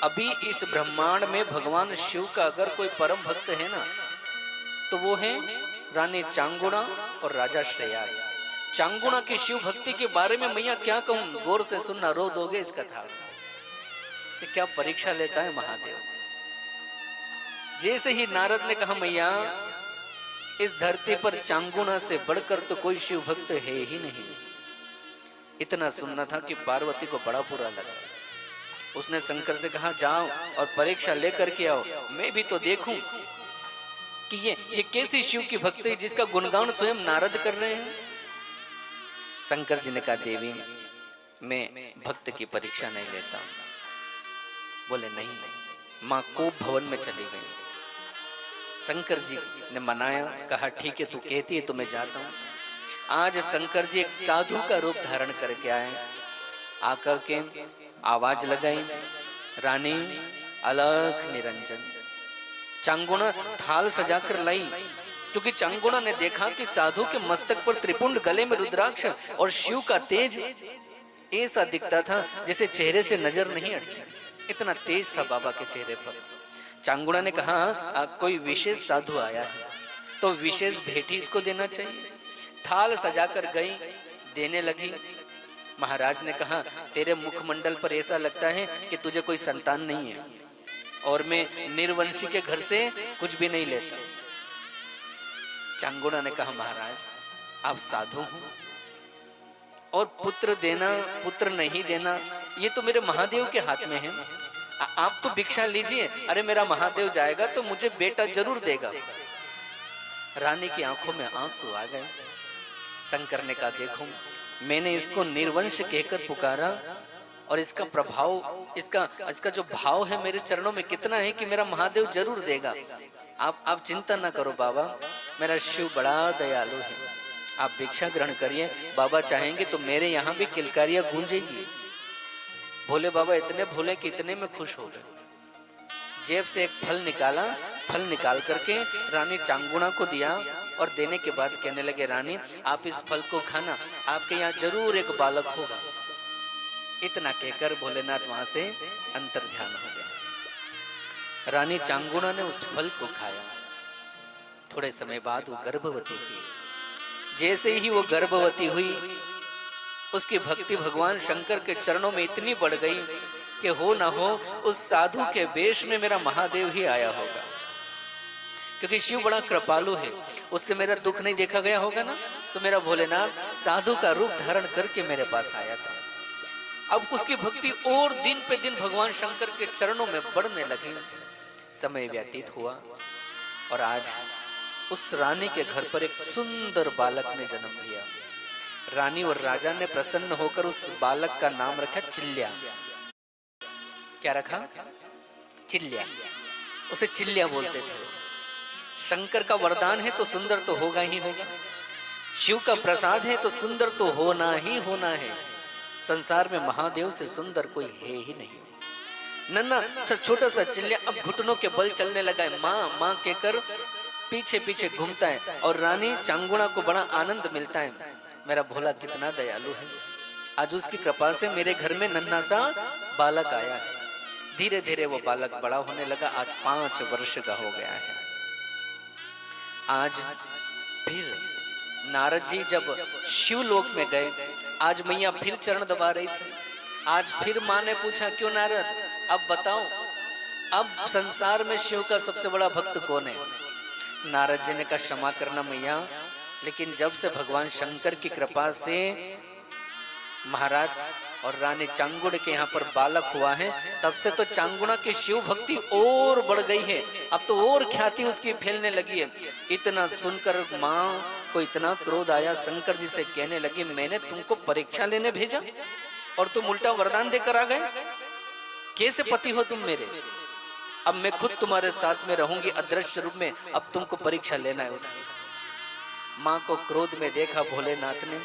अभी इस ब्रह्मांड में भगवान शिव का अगर कोई परम भक्त है ना, तो वो है रानी चांगुणा और राजा श्रेयाल। चांगुणा की शिव भक्ति के बारे में मैया क्या कहूं, गौर से सुनना, रो दोगे इस कथा कि क्या परीक्षा लेता है महादेव। जैसे ही नारद ने कहा मैया इस धरती पर चांगुणा से बढ़कर तो कोई शिव भक्त है ही नहीं, इतना सुनना था कि पार्वती को बड़ा बुरा लगा। उसने शंकर से कहा जाओ और परीक्षा लेकर के आओ, मैं भी तो देखूं कि ये कैसी शिव की भक्ति है जिसका गुणगान स्वयं नारद कर रहे हैं। शंकर जी ने कहा देवी मैं भक्त की परीक्षा नहीं लेता। बोले नहीं, मां कोप भवन में चली गई। शंकर जी ने मनाया, कहा ठीक है तू कहती है तो मैं जाता हूं। आज शंकर जी एक साधु का रूप धारण करके आए, आकर के आवाज लगाई, रानी अलख निरंजन। चांगुणा थाल सजाकर लाई, क्योंकि चांगुणा ने देखा कि साधु के मस्तक पर त्रिपुंड, गले में रुद्राक्ष और शिव का तेज ऐसा दिखता था जैसे चेहरे से नजर नहीं हटती, इतना तेज था बाबा के चेहरे पर। चांगुणा ने कहा कोई विशेष साधु आया है तो विशेष भेंट इसको देना चाहिए। थाल सजाकर गई, देने लगी। महाराज ने कहा तेरे मुखमंडल पर ऐसा लगता है कि तुझे कोई संतान नहीं है और मैं निर्वंशी के घर से कुछ भी नहीं लेता। चांगुणा ने कहा महाराज आप साधु हो और पुत्र देना पुत्र नहीं देना ये तो मेरे महादेव के हाथ में है, आप तो भिक्षा लीजिए। अरे मेरा महादेव जाएगा तो मुझे बेटा जरूर देगा। रानी की आंखों में आंसू आ गए। शंकर ने कहा देखो मैंने इसको निर्वंश कहकर पुकारा और इसका प्रभाव, इसका जो भाव है मेरे चरणों में कितना है कि मेरा महादेव जरूर देगा। आप चिंता ना करो बाबा, मेरा शिव बड़ा दयालु है, आप भिक्षा ग्रहण करिए। बाबा चाहेंगे तो मेरे यहाँ भी किलकारियां गूंजेगी। भोले बाबा इतने भोले कि इतने में खुश हो गए। जेब से एक फल निकाला, फल निकाल करके रानी चांगुणा को दिया और देने के बाद कहने लगे रानी आप इस फल को खाना, आपके यहाँ जरूर एक बालक होगा। इतना कहकर भोलेनाथ वहां से अंतर ध्यान हो गया। रानी चांगुणा ने उस फल को खाया। थोड़े समय बाद वो गर्भवती हुई। जैसे ही वो गर्भवती हुई उसकी भक्ति भगवान शंकर के चरणों में इतनी बढ़ गई कि हो ना हो उस साधु के वेश में मेरा महादेव ही आया होगा, क्योंकि शिव बड़ा कृपालु है, उससे मेरा दुख नहीं देखा गया होगा ना, तो मेरा भोलेनाथ साधु का रूप धारण करके मेरे पास आया था। अब उसकी भक्ति और दिन पे दिन भगवान शंकर के चरणों में बढ़ने लगी। समय व्यतीत हुआ और आज उस रानी के घर पर एक सुंदर बालक ने जन्म लिया। रानी और राजा ने प्रसन्न होकर उस बालक का नाम रखा चिल्ल्या। क्या रखा? चिल्ल्या। उसे चिल्ल्या बोलते थे। शंकर का वरदान है तो सुंदर तो होगा ही होगा, शिव का प्रसाद है तो सुंदर तो होना ही होना है। संसार में महादेव से सुंदर कोई है ही नहीं। नन्ना छोटा सा चिल्ल्या अब घुटनों के बल चलने लगा है, माँ माँ कहकर पीछे पीछे घूमता है और रानी चांगुणा को बड़ा आनंद मिलता है। मेरा भोला कितना दयालु है, आज उसकी कृपा से मेरे घर में नन्हा सा बालक आया है। धीरे धीरे वो बालक बड़ा होने लगा, आज 5 वर्ष का हो गया है। आज फिर नारद जी जब शिवलोक में गए, आज मैया फिर चरण दबा रही थी। आज फिर माँ ने पूछा क्यों नारद, अब बताओ अब संसार में शिव का सबसे बड़ा भक्त कौन है? नारद जी ने कहा क्षमा करना मैया, लेकिन जब से भगवान शंकर की कृपा से महाराज और रानी चांगुण के यहाँ पर बालक हुआ है, तब से तो चांगुणा की शिव भक्ति और बढ़ गई है। अब तो और ख्याति उसकी फैलने लगी है। इतना सुनकर माँ को इतना क्रोध आया, शंकर जी से कहने लगी मैंने तुमको परीक्षा लेने भेजा और तुम उल्टा वरदान देकर आ गए, कैसे पति हो तुम मेरे? अब मैं खुद तुम्हारे साथ में रहूंगी अदृश्य रूप में, अब तुमको परीक्षा लेना है उसकी। माँ को क्रोध में देखा भोलेनाथ ने,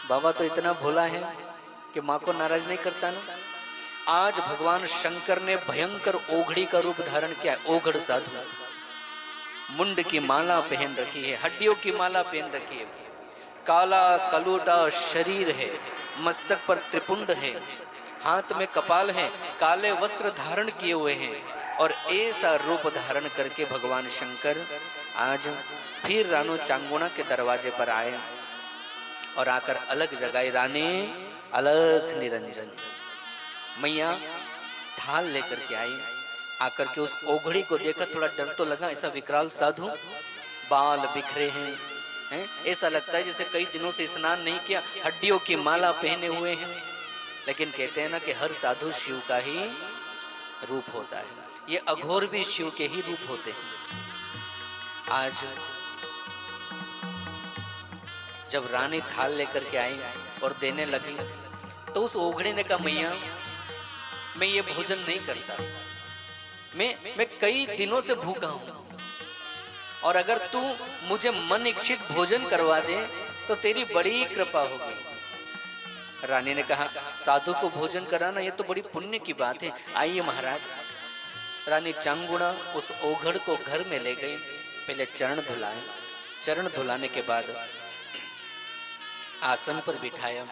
बाबा तो इतना भोला है कि माँ को नाराज नहीं करता ना। आज भगवान शंकर ने भयंकर ओघड़ी का रूप धारण किया। ओघड़ साधु, मुंड की माला पहन रखी है, हड्डियों की माला पहन रखी है, काला कलूटा शरीर है, मस्तक पर त्रिपुंड है, हाथ में कपाल है, काले वस्त्र धारण किए हुए हैं, और ऐसा रूप धारण करके भगवान शंकर आज फिर रानो चांगुणा के दरवाजे पर आए और आकर अलग जगाई, रानी अलग निरंजन। मैया थाल लेकर के आई, आकर के उस ओघड़ी को देखा, थोड़ा डर तो लगा, ऐसा विकराल साधु, बाल बिखरे हैं, ऐसा लगता है जैसे कई दिनों से स्नान नहीं किया, हड्डियों की माला पहने हुए हैं। लेकिन कहते हैं ना कि हर साधु शिव का ही रूप होता है, ये अघोर भी शिव के ही रूप होते हैं। आज जब रानी थाल लेकर के आई और देने लगी, तो उस ओघड़े ने कहा, मैया मैं ये भोजन नहीं करता, मैं कई दिनों से भूखा हूं, और अगर तू मुझे मन इच्छित भोजन करवा दे तो तेरी बड़ी कृपा होगी। रानी ने कहा, साधु को भोजन कराना ये तो बड़ी पुण्य की बात है, आइए महाराज। रानी चांगुणा उस ओघड़ को घर में ले गई, पहले चरण धुलाए, चरण धुलाने के बाद आसन पर बिठाया,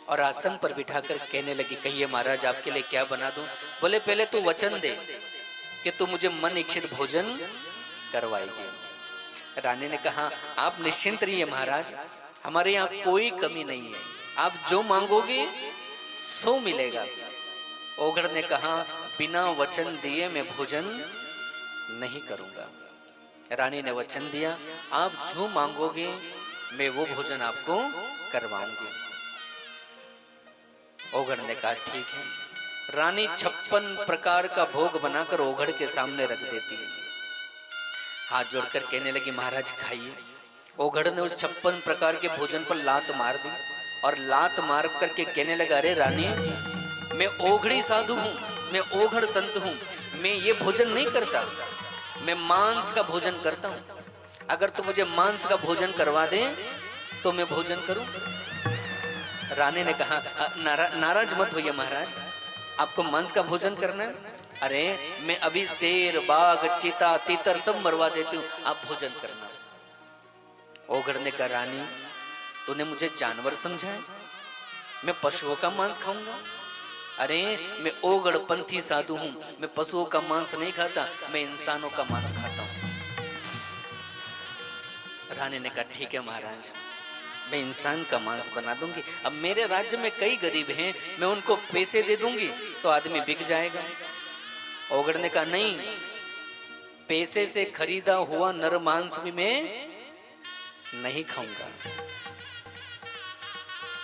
और आसन पर बिठाकर कहने लगी, कहिए महाराज आपके लिए क्या बना दूं? बोले पहले तू वचन दे कि तू मुझे मन इच्छित भोजन करवाएगी। रानी ने कहा, आप निश्चिंत रहिए महाराज, हमारे यहाँ कोई कमी नहीं है, आप जो मांगोगे सो मिलेगा। ओघड़ ने कहा, बिना वचन दिए मैं भोजन नहीं करूंगा। रानी ने वचन दिया, आप जो मांगोगे मैं वो भोजन आपको करवाऊंगी। ओघड़ ने कहा, ठीक है। रानी 56 प्रकार का भोग बनाकर ओघड़ के सामने रख देती है, हाथ जोड़कर कहने लगी, महाराज खाइए। ओघड़ ने उस 56 प्रकार के भोजन पर लात मार दी, और लात मार करके कहने लगा, अरे रानी मैं ओघड़ी साधु हूं, मैं ओघड़ संत हूं, मैं ये भोजन नहीं करता, मैं मांस का भोजन करता हूं। अगर तू मुझे मांस का भोजन करवा दे तो मैं भोजन करूं। रानी ने कहा, नाराज मत होइए महाराज, आपको मांस का भोजन करना है? अरे मैं अभी शेर, बाघ, चीता, तीतर सब मरवा देती हूँ, आप भोजन करना। ओघड़ ने कहा, रानी तूने मुझे जानवर समझा है? मैं पशुओं का मांस खाऊंगा? अरे मैं ओघड़ पंथी साधु हूं, मैं पशुओं का मांस नहीं खाता, मैं इंसानों का मांस खाता हूं। रानी ने कहा, ठीक है महाराज, मैं इंसान का मांस बना दूंगी। अब मेरे राज्य में कई गरीब हैं, मैं उनको पैसे दे दूंगी तो आदमी बिक जाएगा। ओघड़ ने कहा, नहीं, पैसे से खरीदा हुआ नर मांस भी मैं नहीं खाऊंगा,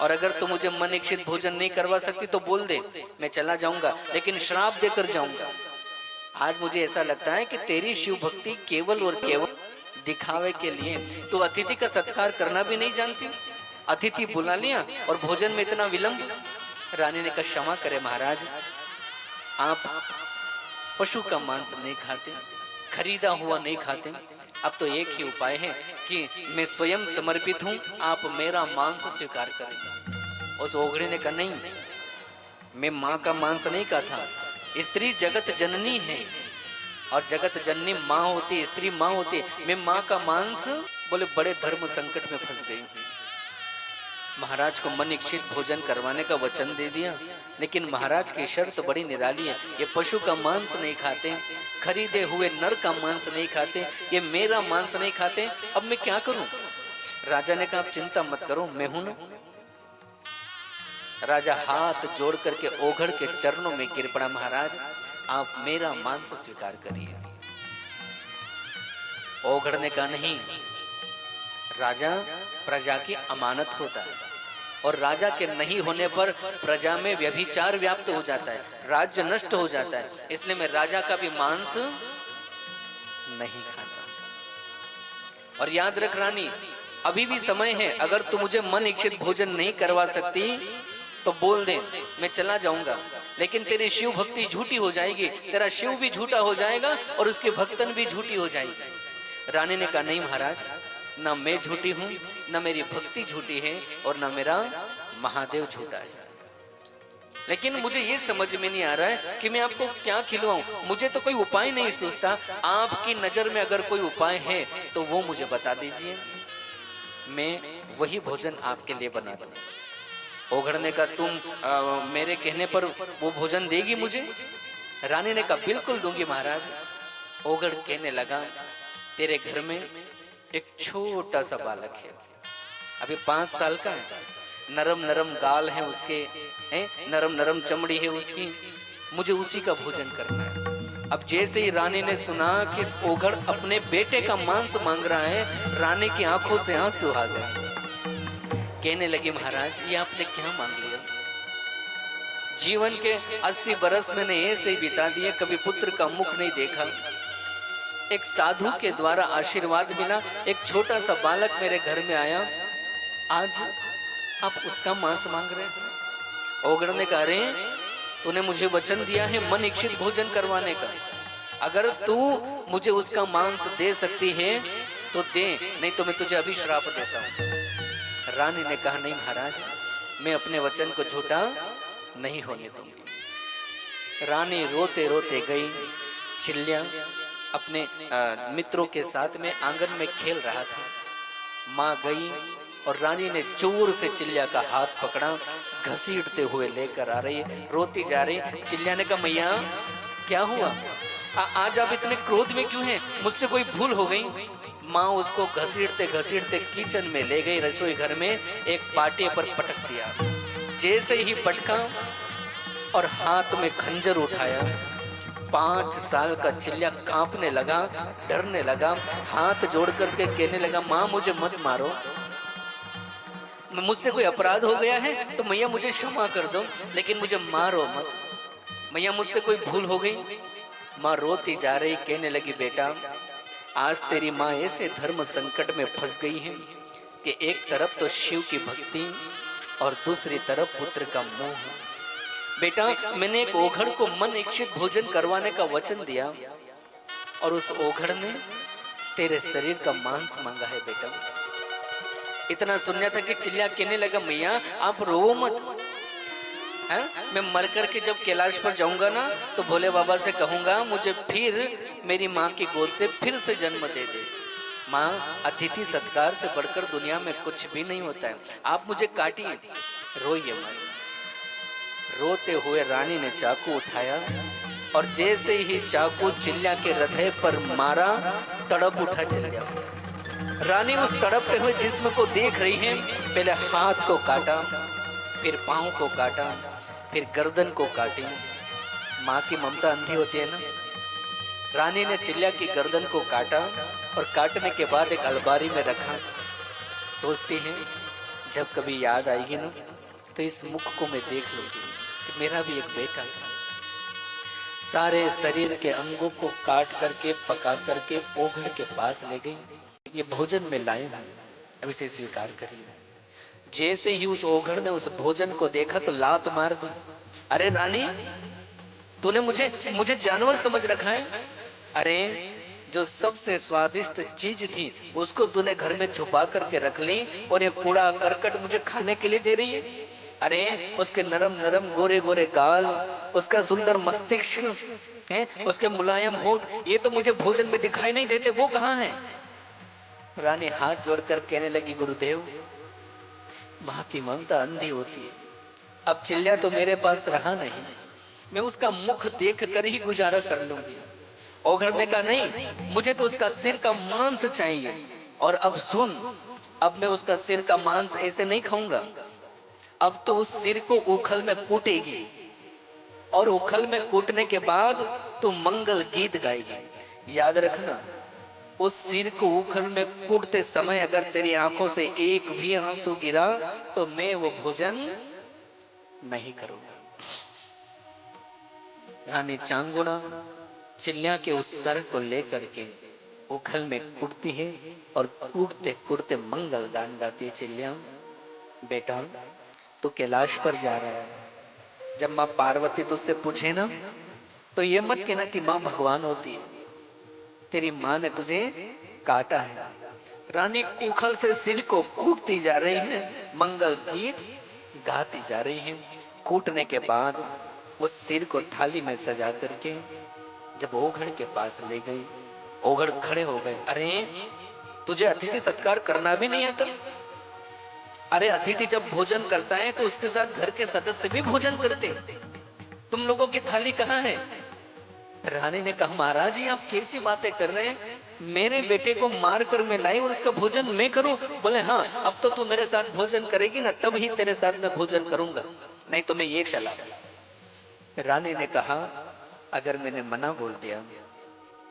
और अगर तू मुझे मन इच्छित भोजन नहीं करवा सकती तो बोल दे, मैं चला जाऊंगा, लेकिन श्राप देकर जाऊंगा। आज मुझे ऐसा लगता है कि तेरी शिव भक्ति केवल और केवल दिखावे के लिए, तो अतिथि का सत्कार करना भी नहीं जानती, अतिथि बुला लिया और भोजन में इतना विलंब। रानी ने कहा, क्षमा करे महाराज, आप पशु का मांस नहीं खाते, खरीदा हुआ नहीं खाते, अब तो एक ही उपाय है कि मैं स्वयं समर्पित हूं, आप मेरा मांस स्वीकार करें। उस ओघड़ी ने कहा, नहीं, मैं मां का मांस नहीं खाता, स्त्री जगत जननी है, और जगत जननी माँ होती, स्त्री माँ होती, मैं माँ का मांस। बोले बड़े धर्म संकट में फंस गई। महाराज को मन इच्छित भोजन करवाने का वचन दे दिया, लेकिन महाराज की शर्त बड़ी निराली है, ये पशु का मांस नहीं खाते, खरीदे हुए नर का मांस नहीं खाते, ये मेरा मांस नहीं खाते, अब मैं क्या करूं? राजा ने कहा, आप चिंता मत करो, मैं हूं ना। राजा हाथ जोड़ करके ओघड़ के चरणों में गिर पड़ा, महाराज आप मेरा मांस स्वीकार करिए। ओघड़ ने कहा, नहीं, राजा प्रजा की अमानत होता है, और राजा के नहीं होने पर प्रजा में व्यभिचार व्याप्त हो जाता है, राज्य नष्ट हो जाता है, इसलिए मैं राजा का भी मांस नहीं खाता। और याद रख रानी, अभी भी समय है, अगर तू मुझे मन इच्छित भोजन नहीं करवा सकती तो बोल दे, मैं चला जाऊंगा, लेकिन तेरी शिव भक्ति झूठी हो जाएगी, तेरा शिव भी झूठा हो जाएगा और उसके भक्तन भी झूठी हो जाएगी। रानी ने कहा, नहीं महाराज, ना मैं झूठी हूं, ना मेरी भक्ति झूठी है, और ना मेरा महादेव झूठा है, लेकिन मुझे ये समझ में नहीं आ रहा है कि मैं आपको क्या खिलवाऊं, मुझे तो कोई उपाय नहीं सूझता। आपकी नजर में अगर कोई उपाय है तो वो मुझे बता दीजिए, मैं वही भोजन आपके लिए बना दूं। ओघड़ ने कहा तुम मेरे कहने पर वो भोजन देगी मुझे? रानी ने कहा बिल्कुल दूंगी महाराज। ओघड़ कहने लगा तेरे घर में एक छोटा सा बालक है, अभी 5 साल का है, नरम नरम गाल है उसके, नरम नरम चमड़ी है उसकी, मुझे उसी का भोजन करना है। अब जैसे ही रानी ने सुना कि इस ओघड़ अपने बेटे का मांस मांग रहा है, रानी की आंखों से आंसू आ गए। कहने लगी महाराज ये आपने क्या मांग लिया? जीवन के 80 बरस मैंने ऐसे ही बिता दिए, कभी पुत्र का मुख नहीं देखा। एक साधु के द्वारा आशीर्वाद मिला, एक छोटा सा बालक मेरे घर में आया, आज आप उसका मांस मांग रहे हैं? ओघड़ ने कहा अरे तूने मुझे वचन दिया है मन इच्छित भोजन करवाने का, अगर तू मुझे उसका मांस दे सकती है तो दे, नहीं तो मैं तुझे अभी श्राप देता हूं। रानी ने कहा नहीं महाराज, मैं अपने वचन को झूठा नहीं होने दूंगी। रानी रोते रोते गई। चिल्ल्या अपने मित्रों के साथ में आंगन में खेल रहा था। माँ गई और रानी ने जोर से चिल्ल्या का हाथ पकड़ा, घसीटते हुए लेकर आ रही, रोती जा रही। चिल्ल्या ने कहा मैया क्या हुआ, आज आप इतने क्रोध में क्यों हैं? मुझसे कोई भूल हो गई? माँ उसको घसीटते घसीटते किचन में ले गई, रसोई घर में एक पाटे पर पटक दिया। जैसे ही पटका और हाथ में खंजर उठाया, 5 साल का चिल्ल्या कांपने लगा, डरने लगा, हाथ जोड़ करके कहने लगा माँ मुझे मत मारो, मुझसे कोई अपराध हो गया है तो मैया मुझे क्षमा कर दो, लेकिन मुझे मारो मत, मैया मुझसे कोई भूल हो गई। माँ रोती जा रही, कहने लगी बेटा आज तेरी माँ ऐसे धर्म संकट में फंस गई है कि एक तरफ तो शिव की भक्ति और दूसरी तरफ पुत्र का मोह। बेटा मैंने एक ओघड़ को मन इच्छित भोजन करवाने का वचन दिया और उस ओघड़ ने तेरे शरीर का मांस मांगा है। बेटा इतना सुनना था कि चिल्ला कहने लगा मैया आप रो मत, है? मैं मर कर के जब कैलाश पर जाऊंगा ना तो भोले बाबा से कहूंगा मुझे फिर मेरी माँ की गोद से फिर से जन्म दे दे। माँ अतिथि सत्कार से बढ़कर दुनिया में कुछ भी नहीं होता है, आप मुझे काटिए, रोइए मत। रोते हुए रानी ने चाकू उठाया और जैसे ही चाकू चिल्ला के हृदय पर मारा, तड़प उठा चिल्ला। रानी उस तड़पते हुए जिस्म को देख रही है, पहले हाथ को काटा, फिर पांव को काटा, फिर गर्दन को काटी। माँ की ममता अंधी होती है ना। रानी ने चिल्ला की गर्दन को काटा और काटने के बाद एक अलमारी में रखा। सोचती है जब कभी याद आएगी ना तो इस मुख को मैं देख लूंगी कि मेरा भी एक बेटा था। सारे शरीर के अंगों को काट करके पका करके ओघड़ के पास ले गई। ये भोजन में लाए हैं, अब इसे स्वीकार करिए। जैसे ही उस ओघड़ ने उस भोजन को देखा तो लात मार दी। अरे रानी तूने मुझे जानवर समझ रखा है? अरे जो सबसे स्वादिष्ट चीज थी उसको तूने घर में छुपा करके रख ली और ये कूड़ा करकट मुझे खाने के लिए दे रही है? अरे उसके नरम नरम गोरे गोरे गाल, उसका सुंदर मस्तिष्क है, उसके मुलायम होंठ, ये तो मुझे भोजन में दिखाई नहीं देते, वो कहाँ है? रानी हाथ जोड़कर कहने लगी गुरुदेव माँ की ममता अंधी होती है, अब चिल्ला तो मेरे पास रहा नहीं, मैं उसका मुख देख कर ही गुजारा कर लूंगी। ओघड़ ने कहा नहीं, मुझे तो उसका सिर का मांस चाहिए। और अब सुन, अब मैं उसका सिर का मांस ऐसे नहीं खाऊंगा, अब तो उस सिर को उखल में कूटेगी और उखल में कूटने के बाद तू मंगल गीत गाएगी। याद रखना उस सिर को उखल में कूटते समय अगर तेरी आंखों से एक भी आंसू गिरा तो मैं वो भोजन नहीं करूंगा। रानी चांगुड़ा चिल्ला के उस सर को लेकर के उखल में कूटती है और कूटते कूटते मंगल गान गाती है। चिल्ला बेटा तू कैलाश पर जा रहा है, जब माँ पार्वती तुझसे पूछे ना तो ये मत कहना कि माँ भगवान होती है, तेरी माँ ने तुझे काटा है। रानी उखल से सिर को कूटती जा रही है, मंगल गीत गाती जा रही है। कूटने के बाद उस सिर को थाली में सजा करके जब ओघड़ के पास ले गई, ओघड़ खड़े हो गए। अरे तुझे अतिथि सत्कार करना भी नहीं आता? अरे अतिथि जब भोजन करता है तो उसके साथ घर के सदस्य भी भोजन करते। तुम लोगों की थाली कहाँ है? रानी ने कहा महाराज जी आप कैसी बातें कर रहे हैं, मेरे बेटे को मार कर मैं लाई और उसका भोजन मैं करूं? बोले हाँ, अब तो तू मेरे साथ भोजन करेगी ना, तब ही तेरे साथ मैं भोजन करूंगा, नहीं तो मैं ये चला। रानी ने कहा अगर मैंने मना बोल दिया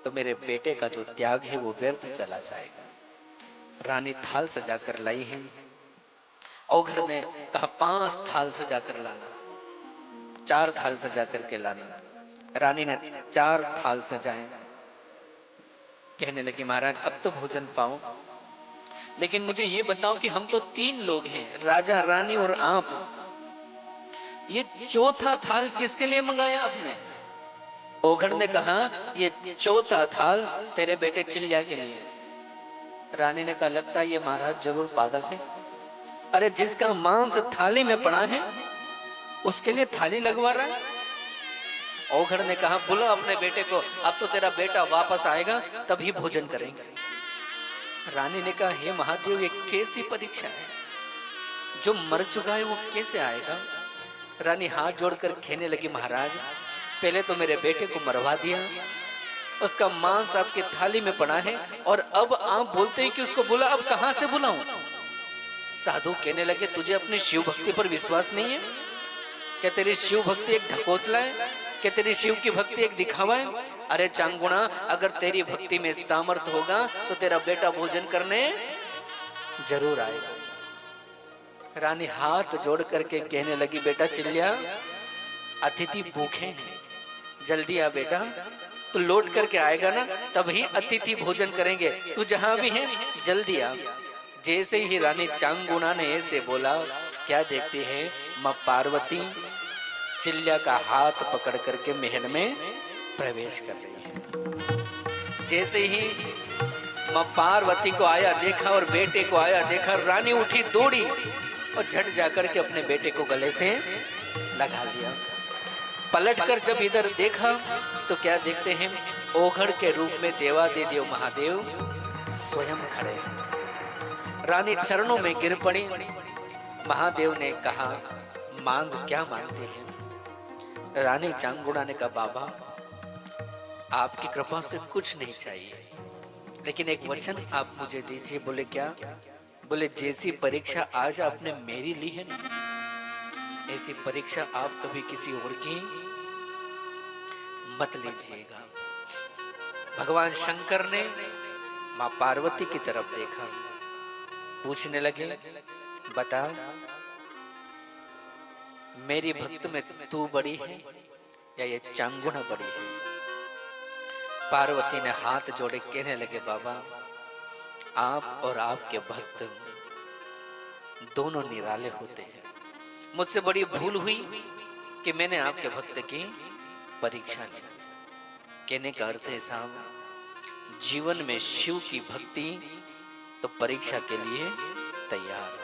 तो मेरे बेटे का जो त्याग है वो व्यर्थ चला जाएगा। रानी थाल सजा कर लाई है। औघड़ ने कहा 5 थाल सजा कर लाना, 4 थाल सजा करके लाना। रानी ने 4 थाल सजाए। कहने लगी महाराज अब तो भोजन पाओ, लेकिन मुझे ये बताओ कि हम तो 3 लोग हैं, राजा रानी और आप, ये चौथा थाल किसके लिए मंगाया आपने? ओघड़ ने कहा ये चौथा थाल तेरे बेटे चिल्या के लिए। रानी ने कहा लगता है ये महाराज जरूर पागल है। अरे जिसका मांस थाली में पड़ा है उसके लिए थाली लगवा रहा है। औघड़ ने कहा बुला अपने बेटे को, अब तो तेरा बेटा वापस आएगा तभी भोजन करेंगे। रानी ने कहा हे महादेव ये कैसी परीक्षा है, जो मर चुका है वो कैसे आएगा? रानी हाथ जोड़कर कहने लगी महाराज पहले तो मेरे बेटे को मरवा दिया, उसका मांस आपकी थाली में पड़ा है और अब आप बोलते हैं कि उसको बुला, अब कहां से बुलाऊं? साधु कहने लगे तुझे अपनी शिव भक्ति पर विश्वास नहीं है क्या? तेरी शिव भक्ति एक ढकोसला है क्या? तेरी शिव की भक्ति एक दिखावा है? अरे चांगुणा अगर तेरी भक्ति में सामर्थ होगा तो तेरा बेटा भोजन करने जरूर आएगा। रानी हाथ जोड़ करके कहने लगी बेटा चिल्लिया अतिथि भूखे हैं, जल्दी आ बेटा, तू लौट करके आएगा ना तभी अतिथि भोजन करेंगे, तू जहां भी है जल्दी आ। जैसे ही रानी चांगुणा ने ऐसे बोला क्या देखती है मां पार्वती चिल्लिया का हाथ पकड़ करके महल में प्रवेश कर रही है। जैसे ही मां पार्वती को आया देखा और बेटे को आया देखा, रानी उठी दौड़ी और झट जाकर के अपने बेटे को गले से लगा लिया। पलटकर जब इधर देखा तो क्या देखते हैं ओघड़ के रूप में देवादिदेव महादेव स्वयं खड़े हैं। रानी चरणों में गिर पड़ी। महादेव ने कहा मांग क्या मांगते हैं? रानी चांगुणा ने कहा बाबा आपकी कृपा से कुछ नहीं चाहिए, लेकिन एक वचन आप मुझे दीजिए। बोले क्या? बोले जैसी परीक्षा आज आपने मेरी ली है ना, ऐसी परीक्षा आप कभी किसी और की मत लीजिएगा। भगवान शंकर ने मां पार्वती की तरफ देखा, पूछने लगे बता मेरी भक्त में तू बड़ी है या ये चांगुणा बड़ी है? पार्वती ने हाथ जोड़े कहने लगे बाबा आप और आपके भक्त दोनों निराले होते हैं, मुझसे बड़ी भूल हुई कि मैंने आपके भक्त की परीक्षा ली। कहने का अर्थ है साहब जीवन में शिव की भक्ति तो परीक्षा के लिए तैयार है।